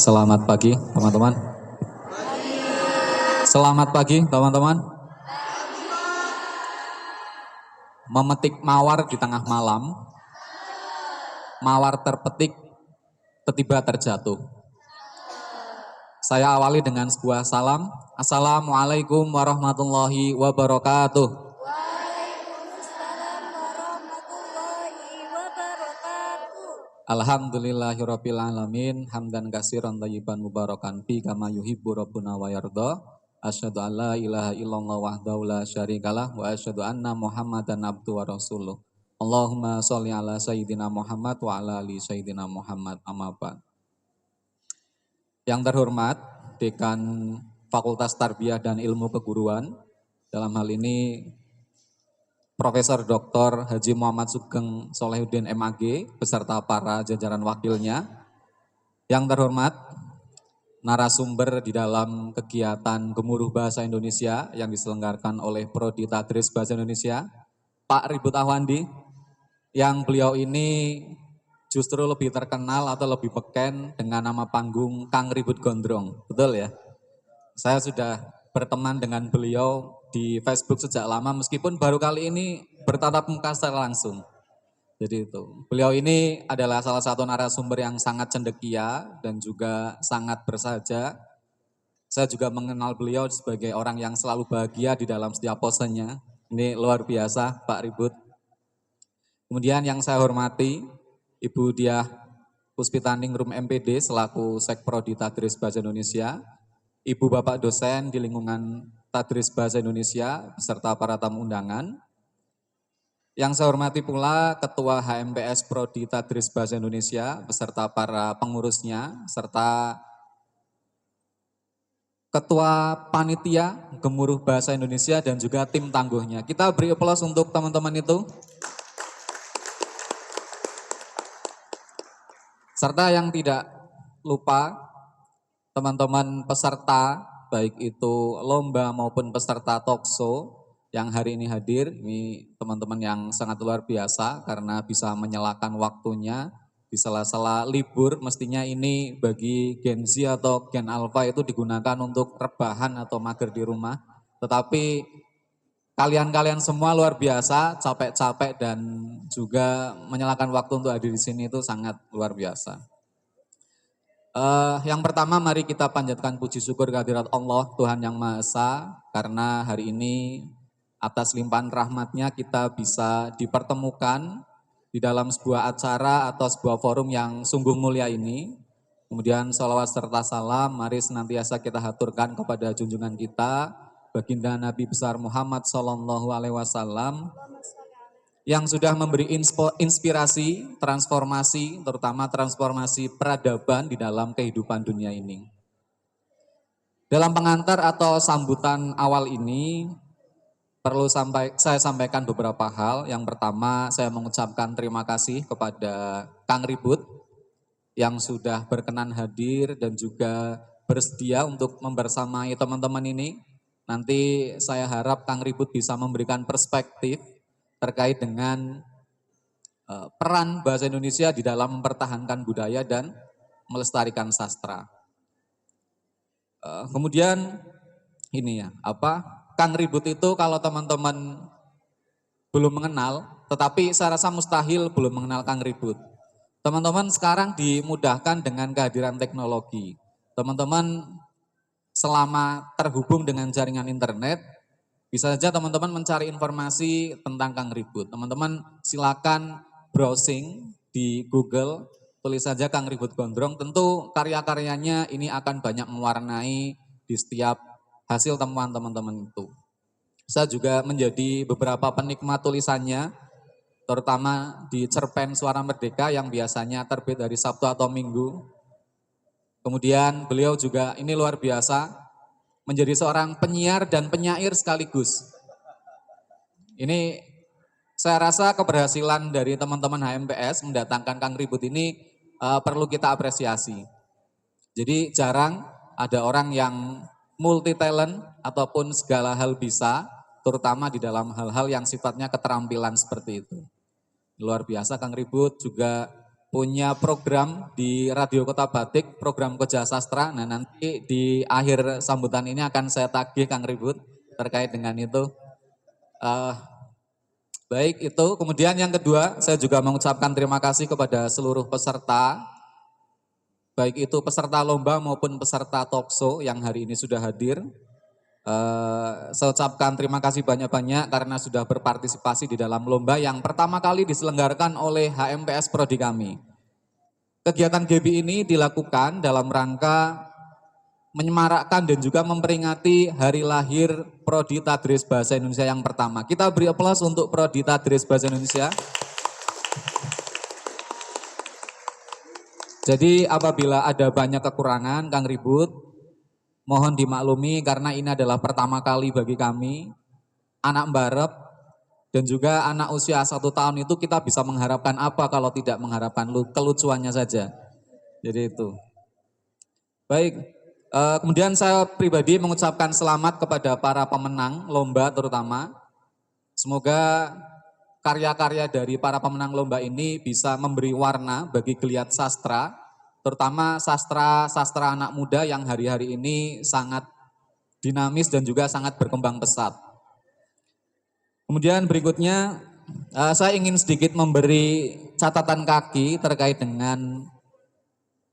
Selamat pagi teman-teman. Selamat pagi teman-teman. Memetik mawar di tengah malam, mawar terpetik, tiba terjatuh. Saya awali dengan sebuah salam. Assalamualaikum warahmatullahi wabarakatuh. Waalaikumsalam warahmatullahi wabarakatuh. Alhamdulillahirabbil alamin, hamdan katsiran thayyiban mubarakan fi kama yuhibbu rabbuna wa yarda. Asyhadu an la ilaha illallah wahdahu la syarikalah wa asyhadu anna Muhammadan abduhu wa rasuluh. Allahumma sholli ala sayyidina Muhammad wa ala ali sayyidina Muhammad, amma ba'd. Yang terhormat Dekan Fakultas Tarbiyah dan Ilmu Keguruan, dalam hal ini Profesor Dr. Haji Muhammad Sugeng Solehuddin MAG beserta para jajaran wakilnya. Yang terhormat narasumber di dalam kegiatan Gemuruh Bahasa Indonesia yang diselenggarakan oleh Prodi Tadris Bahasa Indonesia, Pak Ribut Ahwandi, yang beliau ini justru lebih terkenal atau lebih beken dengan nama panggung Kang Ribut Gondrong, betul ya? Saya sudah berteman dengan beliau di Facebook sejak lama, meskipun baru kali ini bertatap muka secara langsung. Jadi itu, beliau ini adalah salah satu narasumber yang sangat cendekia dan juga sangat bersahaja. Saya juga mengenal beliau sebagai orang yang selalu bahagia di dalam setiap posenya. Ini luar biasa, Pak Ribut. Kemudian yang saya hormati, Ibu Diah Puspitaning Rum MPD selaku Sekprodi Tadris Bahasa Indonesia, Ibu Bapak dosen di lingkungan Tadris Bahasa Indonesia beserta para tamu undangan. Yang saya hormati pula Ketua HMPS Prodi Tadris Bahasa Indonesia beserta para pengurusnya serta Ketua Panitia Gemuruh Bahasa Indonesia dan juga tim tangguhnya. Kita beri aplaus untuk teman-teman itu. Serta yang tidak lupa teman-teman peserta, baik itu lomba maupun peserta talkshow yang hari ini hadir. Ini teman-teman yang sangat luar biasa karena bisa menyelakan waktunya di sela-sela libur. Mestinya ini bagi Gen Z atau Gen Alpha itu digunakan untuk rebahan atau mager di rumah. Tetapi kalian-kalian semua luar biasa, capek-capek dan juga menyelakan waktu untuk hadir di sini itu sangat luar biasa. Yang pertama mari kita panjatkan puji syukur kehadirat Allah Tuhan Yang Maha Esa, karena hari ini atas limpahan rahmatnya kita bisa dipertemukan di dalam sebuah acara atau sebuah forum yang sungguh mulia ini. Kemudian salawat serta salam mari senantiasa kita haturkan kepada junjungan kita baginda Nabi besar Muhammad SAW yang sudah memberi inspirasi, transformasi, terutama transformasi peradaban di dalam kehidupan dunia ini. Dalam pengantar atau sambutan awal ini, perlu saya sampaikan beberapa hal. Yang pertama, saya mengucapkan terima kasih kepada Kang Ribut yang sudah berkenan hadir dan juga bersedia untuk membersamai teman-teman ini. Nanti saya harap Kang Ribut bisa memberikan perspektif terkait dengan peran bahasa Indonesia di dalam mempertahankan budaya dan melestarikan sastra. Kemudian ini ya, Kang Ribut itu kalau teman-teman belum mengenal, tetapi saya rasa mustahil belum mengenal Kang Ribut. Teman-teman sekarang dimudahkan dengan kehadiran teknologi. Teman-teman selama terhubung dengan jaringan internet, bisa saja teman-teman mencari informasi tentang Kang Ribut. Teman-teman silakan browsing di Google, tulis saja Kang Ribut Gondrong. Tentu karya-karyanya ini akan banyak mewarnai di setiap hasil temuan teman-teman itu. Saya juga menjadi beberapa penikmat tulisannya, terutama di cerpen Suara Merdeka yang biasanya terbit dari Sabtu atau Minggu. Kemudian beliau juga ini luar biasa, menjadi seorang penyiar dan penyair sekaligus. Ini saya rasa keberhasilan dari teman-teman HMPS mendatangkan Kang Ribut ini perlu kita apresiasi. Jadi jarang ada orang yang multi talent ataupun segala hal bisa, terutama di dalam hal-hal yang sifatnya keterampilan seperti itu. Luar biasa Kang Ribut juga punya program di Radio Kota Batik, program Koja Sastra. Nah, nanti di akhir sambutan ini akan saya tagih Kang Ribut terkait dengan itu. Eh, baik itu. Kemudian yang kedua, saya juga mengucapkan terima kasih kepada seluruh peserta, baik itu peserta lomba maupun peserta talkshow yang hari ini sudah hadir. Saya ucapkan terima kasih banyak-banyak karena sudah berpartisipasi di dalam lomba yang pertama kali diselenggarakan oleh HMPS Prodi kami. Kegiatan GEBI ini dilakukan dalam rangka menyemarakkan dan juga memperingati hari lahir Prodi Tadris Bahasa Indonesia yang pertama. Kita beri aplaus untuk Prodi Tadris Bahasa Indonesia. Jadi apabila ada banyak kekurangan, Kang Ribut, mohon dimaklumi karena ini adalah pertama kali bagi kami, anak Mbarep, dan juga anak usia 1 tahun itu kita bisa mengharapkan apa kalau tidak mengharapkan kelucuannya saja. Jadi itu. Baik, kemudian saya pribadi mengucapkan selamat kepada para pemenang lomba terutama. Semoga karya-karya dari para pemenang lomba ini bisa memberi warna bagi geliat sastra, terutama sastra anak muda yang hari-hari ini sangat dinamis dan juga sangat berkembang pesat. Kemudian berikutnya saya ingin sedikit memberi catatan kaki terkait dengan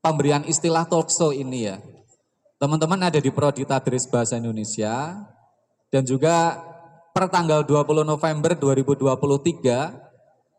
pemberian istilah talkshow ini ya. Teman-teman ada di Prodi Tadris Bahasa Indonesia dan juga per tanggal 20 November 2023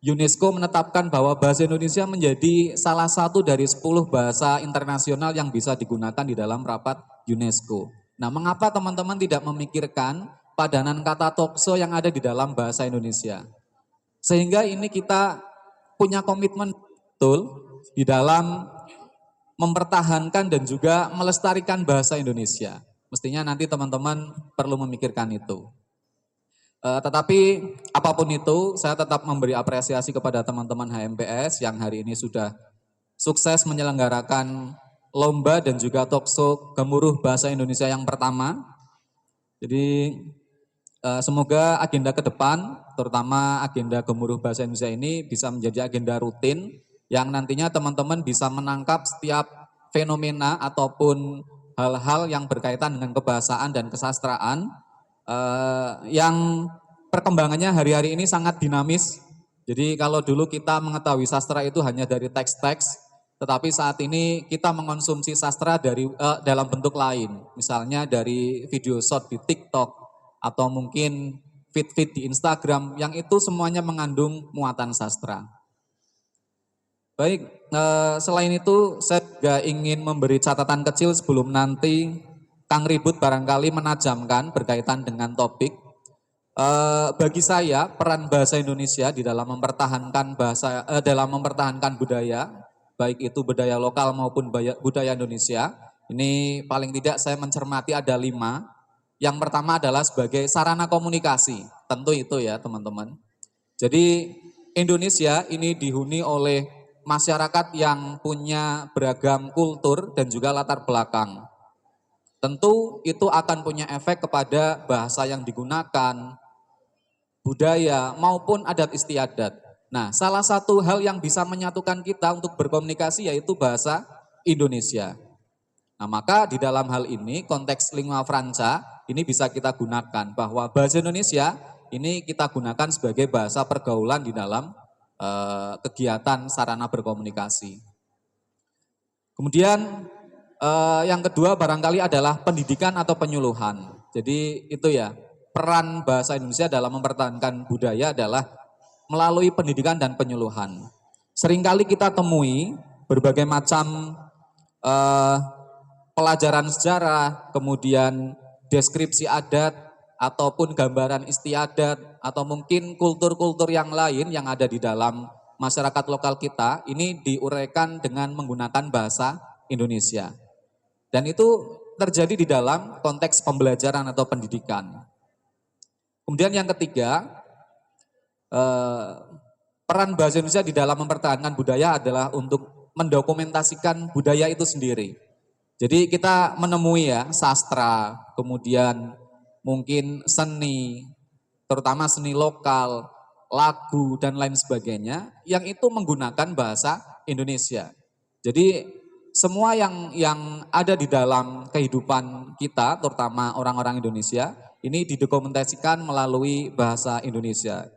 UNESCO menetapkan bahwa bahasa Indonesia menjadi salah satu dari 10 bahasa internasional yang bisa digunakan di dalam rapat UNESCO. Nah, mengapa teman-teman tidak memikirkan padanan kata talkshow yang ada di dalam bahasa Indonesia? Sehingga ini kita punya komitmen betul di dalam mempertahankan dan juga melestarikan bahasa Indonesia. Mestinya nanti teman-teman perlu memikirkan itu. Tetapi apapun itu, saya tetap memberi apresiasi kepada teman-teman HMPS yang hari ini sudah sukses menyelenggarakan lomba dan juga talkshow Gemuruh Bahasa Indonesia yang pertama. Jadi semoga agenda ke depan, terutama agenda Gemuruh Bahasa Indonesia ini bisa menjadi agenda rutin yang nantinya teman-teman bisa menangkap setiap fenomena ataupun hal-hal yang berkaitan dengan kebahasaan dan kesastraan yang perkembangannya hari-hari ini sangat dinamis. Jadi kalau dulu kita mengetahui sastra itu hanya dari teks-teks, tetapi saat ini kita mengonsumsi sastra dari dalam bentuk lain. Misalnya dari video short di TikTok atau mungkin feed-feed di Instagram yang itu semuanya mengandung muatan sastra. Baik, selain itu saya juga ingin memberi catatan kecil sebelum nanti Kang Ribut barangkali menajamkan berkaitan dengan topik. Bagi saya peran bahasa Indonesia di dalam mempertahankan dalam mempertahankan budaya, baik itu budaya lokal maupun budaya Indonesia, ini paling tidak saya mencermati ada 5. Yang pertama adalah sebagai sarana komunikasi, tentu itu ya teman-teman. Jadi Indonesia ini dihuni oleh masyarakat yang punya beragam kultur dan juga latar belakang. Tentu itu akan punya efek kepada bahasa yang digunakan, budaya maupun adat istiadat. Nah, salah satu hal yang bisa menyatukan kita untuk berkomunikasi yaitu bahasa Indonesia. Nah, maka di dalam hal ini konteks lingua franca ini bisa kita gunakan bahwa bahasa Indonesia ini kita gunakan sebagai bahasa pergaulan di dalam kegiatan sarana berkomunikasi. Kemudian yang kedua barangkali adalah pendidikan atau penyuluhan. Jadi itu ya, peran bahasa Indonesia dalam mempertahankan budaya adalah melalui pendidikan dan penyuluhan. Seringkali kita temui berbagai macam pelajaran sejarah, kemudian deskripsi adat, ataupun gambaran istiadat, atau mungkin kultur-kultur yang lain yang ada di dalam masyarakat lokal kita, ini diuraikan dengan menggunakan bahasa Indonesia. Dan itu terjadi di dalam konteks pembelajaran atau pendidikan. Kemudian yang ketiga, peran bahasa Indonesia di dalam mempertahankan budaya adalah untuk mendokumentasikan budaya itu sendiri. Jadi kita menemui ya sastra, kemudian mungkin seni, terutama seni lokal, lagu dan lain sebagainya, yang itu menggunakan bahasa Indonesia. Jadi semua yang ada di dalam kehidupan kita, terutama orang-orang Indonesia, ini didokumentasikan melalui bahasa Indonesia.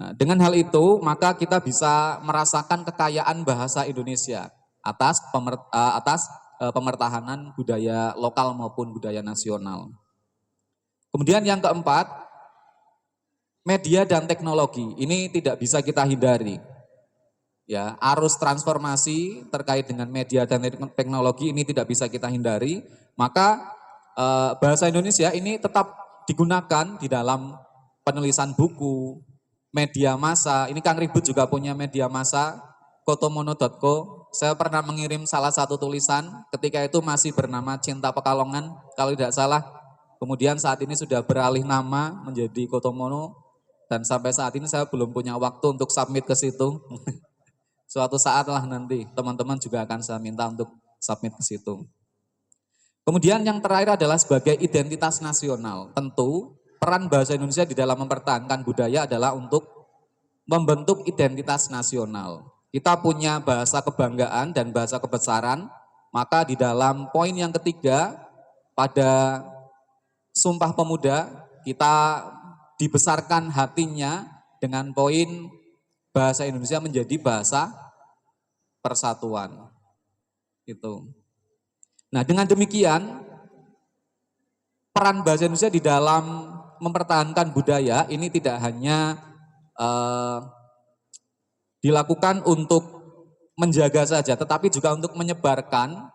Nah, dengan hal itu, maka kita bisa merasakan kekayaan bahasa Indonesia atas pemertahanan budaya lokal maupun budaya nasional. Kemudian yang keempat, media dan teknologi. Ini tidak bisa kita hindari. Ya, arus transformasi terkait dengan media dan teknologi ini tidak bisa kita hindari. Maka bahasa Indonesia ini tetap digunakan di dalam penulisan buku, media massa. Ini Kang Ribut juga punya media massa, kotomono.co. Saya pernah mengirim salah satu tulisan, ketika itu masih bernama Cinta Pekalongan, kalau tidak salah. Kemudian saat ini sudah beralih nama menjadi Kotomono, dan sampai saat ini saya belum punya waktu untuk submit ke situ. Suatu saat lah nanti teman-teman juga akan saya minta untuk submit ke situ. Kemudian yang terakhir adalah sebagai identitas nasional. Tentu peran bahasa Indonesia di dalam mempertahankan budaya adalah untuk membentuk identitas nasional. Kita punya bahasa kebanggaan dan bahasa kebesaran, maka di dalam poin yang ketiga pada Sumpah Pemuda kita dibesarkan hatinya dengan poin bahasa Indonesia menjadi bahasa persatuan. Gitu. Nah, dengan demikian peran bahasa Indonesia di dalam mempertahankan budaya ini tidak hanya dilakukan untuk menjaga saja, tetapi juga untuk menyebarkan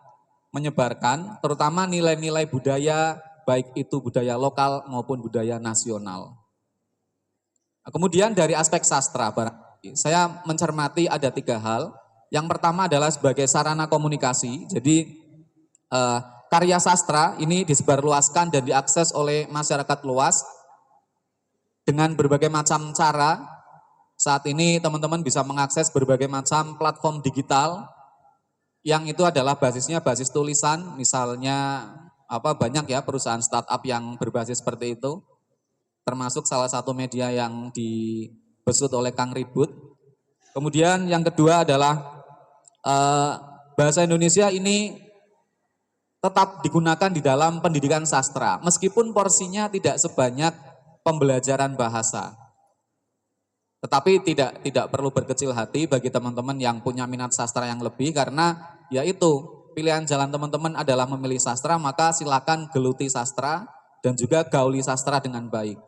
terutama nilai-nilai budaya, baik itu budaya lokal maupun budaya nasional. Kemudian dari aspek sastra, saya mencermati ada 3 hal. Yang pertama adalah sebagai sarana komunikasi, jadi karya sastra ini disebarluaskan dan diakses oleh masyarakat luas dengan berbagai macam cara. Saat ini teman-teman bisa mengakses berbagai macam platform digital yang itu adalah basisnya basis tulisan, misalnya banyak ya perusahaan startup yang berbasis seperti itu, termasuk salah satu media yang dibesut oleh Kang Ribut. Kemudian yang kedua adalah bahasa Indonesia ini tetap digunakan di dalam pendidikan sastra, meskipun porsinya tidak sebanyak pembelajaran bahasa. Tetapi tidak perlu berkecil hati bagi teman-teman yang punya minat sastra yang lebih, karena yaitu pilihan jalan teman-teman adalah memilih sastra, maka silakan geluti sastra dan juga gauli sastra dengan baik.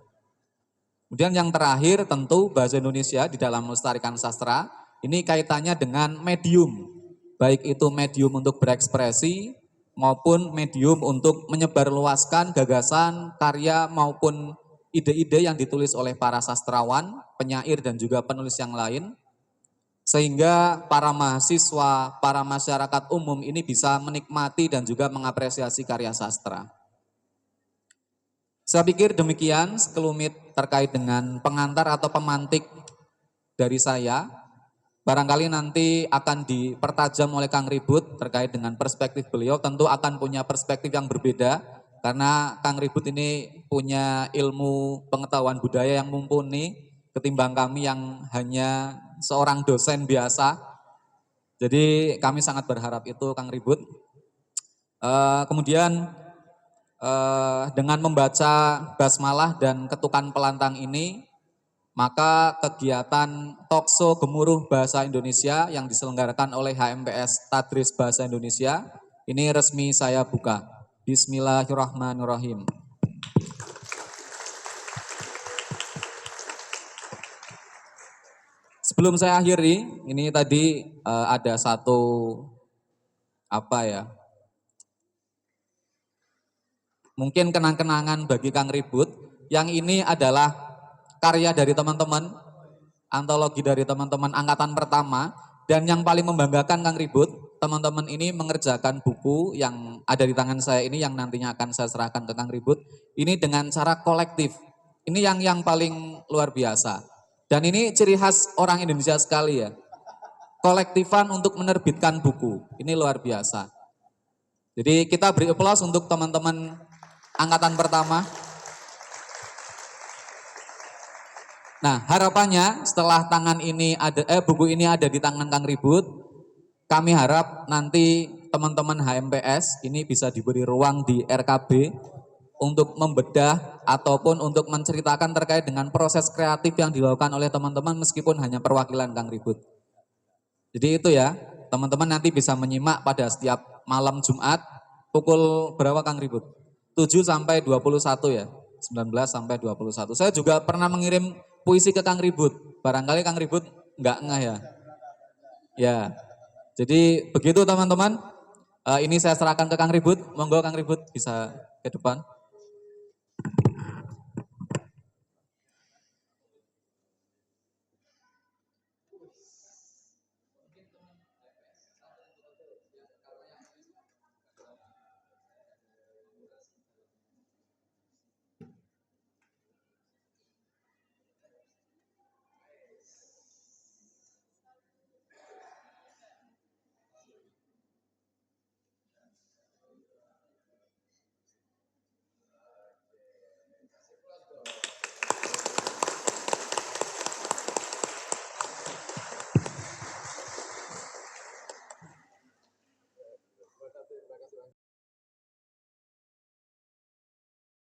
Kemudian yang terakhir tentu bahasa Indonesia di dalam melestarikan sastra, ini kaitannya dengan medium, baik itu medium untuk berekspresi maupun medium untuk menyebarluaskan gagasan, karya maupun ide-ide yang ditulis oleh para sastrawan, penyair dan juga penulis yang lain, sehingga para mahasiswa, para masyarakat umum ini bisa menikmati dan juga mengapresiasi karya sastra. Saya pikir demikian sekelumit terkait dengan pengantar atau pemantik dari saya. Barangkali nanti akan dipertajam oleh Kang Ribut terkait dengan perspektif beliau, tentu akan punya perspektif yang berbeda, karena Kang Ribut ini punya ilmu pengetahuan budaya yang mumpuni ketimbang kami yang hanya seorang dosen biasa. Jadi kami sangat berharap itu Kang Ribut. Kemudian dengan membaca basmalah dan ketukan pelantang ini, maka kegiatan Talkshow Gemuruh Bahasa Indonesia yang diselenggarakan oleh HMPS Tadris Bahasa Indonesia ini resmi saya buka. Bismillahirrahmanirrahim. Sebelum saya akhiri, ini tadi ada satu mungkin kenang-kenangan bagi Kang Ribut. Yang ini adalah karya dari teman-teman, antologi dari teman-teman angkatan pertama, dan yang paling membanggakan Kang Ribut, teman-teman ini mengerjakan buku yang ada di tangan saya ini yang nantinya akan saya serahkan ke Kang Ribut, ini dengan cara kolektif. Ini yang paling luar biasa. Dan ini ciri khas orang Indonesia sekali ya. Kolektifan untuk menerbitkan buku. Ini luar biasa. Jadi kita beri aplaus untuk teman-teman angkatan pertama. Nah, harapannya setelah buku ini ada di tangan Kang Ribut, kami harap nanti teman-teman HMPS ini bisa diberi ruang di RKB untuk membedah ataupun untuk menceritakan terkait dengan proses kreatif yang dilakukan oleh teman-teman meskipun hanya perwakilan Kang Ribut. Jadi itu ya, teman-teman nanti bisa menyimak pada setiap malam Jumat pukul berapa Kang Ribut? 7 sampai 21 ya, 19 sampai 21. Saya juga pernah mengirim puisi ke Kang Ribut, barangkali Kang Ribut enggak ngeh ya. Ya, jadi begitu teman-teman. Ini saya serahkan ke Kang Ribut, monggo Kang Ribut bisa ke depan.